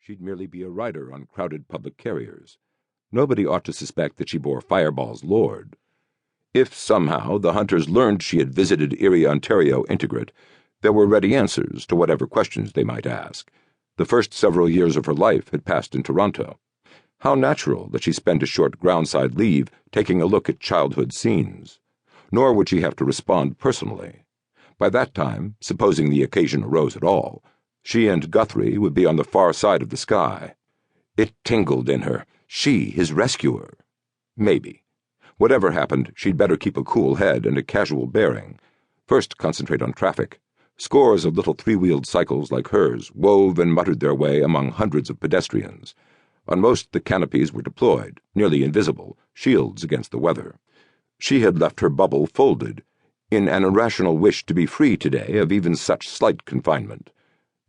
She'd merely be a rider on crowded public carriers. Nobody ought to suspect that she bore Fireball's lord. If, somehow, the hunters learned she had visited Erie, Ontario integrate, there were ready answers to whatever questions they might ask. The first several years of her life had passed in Toronto. How natural that she spend a short groundside leave taking a look at childhood scenes. Nor would she have to respond personally. By that time, supposing the occasion arose at all, she and Guthrie would be on the far side of the sky. It tingled in her. She, his rescuer. Maybe. Whatever happened, she'd better keep a cool head and a casual bearing. First, concentrate on traffic. Scores of little three-wheeled cycles like hers wove and muttered their way among hundreds of pedestrians. On most, the canopies were deployed, nearly invisible, shields against the weather. She had left her bubble folded, in an irrational wish to be free today of even such slight confinement.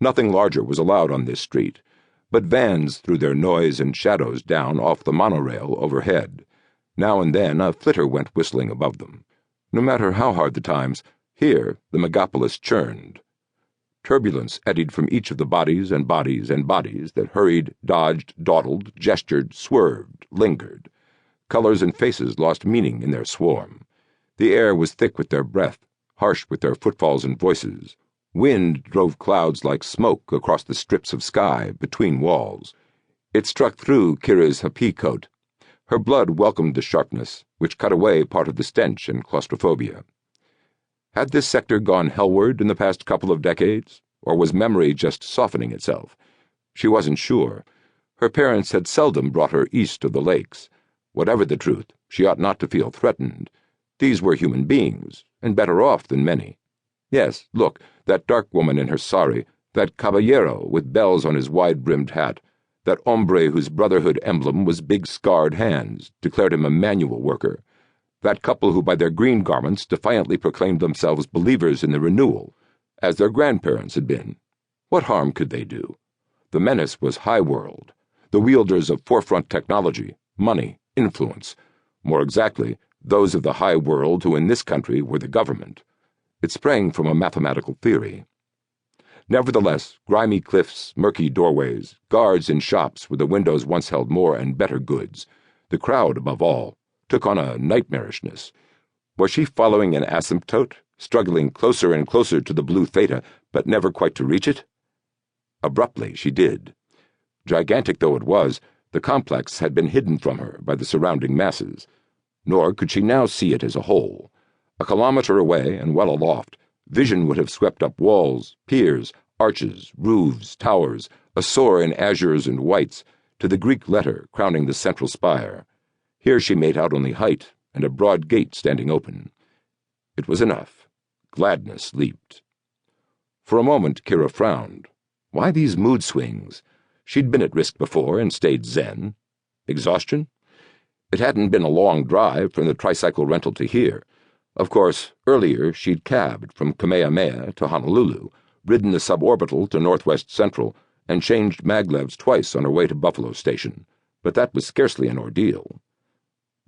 Nothing larger was allowed on this street, but vans threw their noise and shadows down off the monorail overhead. Now and then a flitter went whistling above them. No matter how hard the times, here the megapolis churned. Turbulence eddied from each of the bodies and bodies and bodies that hurried, dodged, dawdled, gestured, swerved, lingered. Colors and faces lost meaning in their swarm. The air was thick with their breath, harsh with their footfalls and voices. Wind drove clouds like smoke across the strips of sky between walls. It struck through Kyra's happy coat. Her blood welcomed the sharpness, which cut away part of the stench and claustrophobia. Had this sector gone hellward in the past couple of decades, or was memory just softening itself? She wasn't sure. Her parents had seldom brought her east of the lakes. Whatever the truth, she ought not to feel threatened. These were human beings, and better off than many. Yes, look, that dark woman in her sari, that caballero with bells on his wide-brimmed hat, that hombre whose brotherhood emblem was big scarred hands, declared him a manual worker, that couple who by their green garments defiantly proclaimed themselves believers in the renewal, as their grandparents had been. What harm could they do? The menace was high world, the wielders of forefront technology, money, influence. More exactly, those of the high world who in this country were the government. It sprang from a mathematical theory. Nevertheless, grimy cliffs, murky doorways, guards in shops where the windows once held more and better goods, the crowd above all, took on a nightmarishness. Was she following an asymptote, struggling closer and closer to the blue theta, but never quite to reach it? Abruptly, she did. Gigantic though it was, the complex had been hidden from her by the surrounding masses. Nor could she now see it as a whole. A kilometer away and well aloft, vision would have swept up walls, piers, arches, roofs, towers, a soar in azures and whites, to the Greek letter crowning the central spire. Here she made out only height and a broad gate standing open. It was enough. Gladness leaped. For a moment Kyra frowned. Why these mood swings? She'd been at risk before and stayed zen. Exhaustion? It hadn't been a long drive from the tricycle rental to here. Of course, earlier she'd cabbed from Kamehameha to Honolulu, ridden the suborbital to Northwest Central, and changed maglevs twice on her way to Buffalo Station. But that was scarcely an ordeal.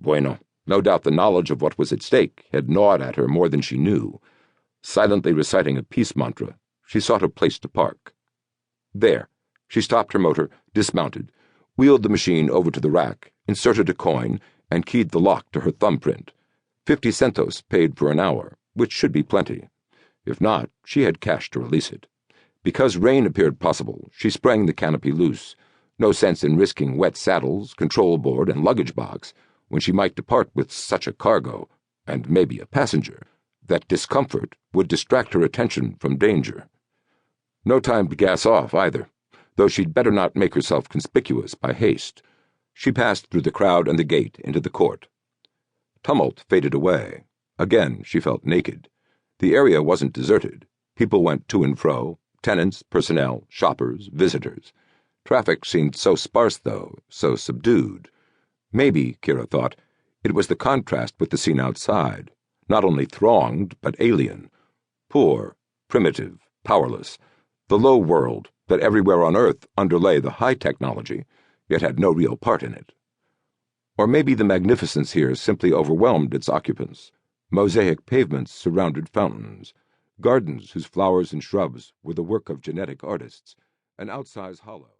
Bueno, no doubt the knowledge of what was at stake had gnawed at her more than she knew. Silently reciting a peace mantra, she sought a place to park. There. She stopped her motor, dismounted, wheeled the machine over to the rack, inserted a coin, and keyed the lock to her thumbprint. 50 centos paid for an hour, which should be plenty. If not, she had cash to release it. Because rain appeared possible, she sprang the canopy loose. No sense in risking wet saddles, control board, and luggage box, when she might depart with such a cargo, and maybe a passenger, that discomfort would distract her attention from danger. No time to gas off, either, though she'd better not make herself conspicuous by haste. She passed through the crowd and the gate into the court. Tumult faded away. Again she felt naked. The area wasn't deserted. People went to and fro, tenants, personnel, shoppers, visitors. Traffic seemed so sparse, though, so subdued. Maybe, Kyra thought, it was the contrast with the scene outside, not only thronged, but alien. Poor, primitive, powerless. The low world that everywhere on Earth underlay the high technology, yet had no real part in it. Or maybe the magnificence here simply overwhelmed its occupants. Mosaic pavements surrounded fountains, gardens whose flowers and shrubs were the work of genetic artists, an outsized hollow.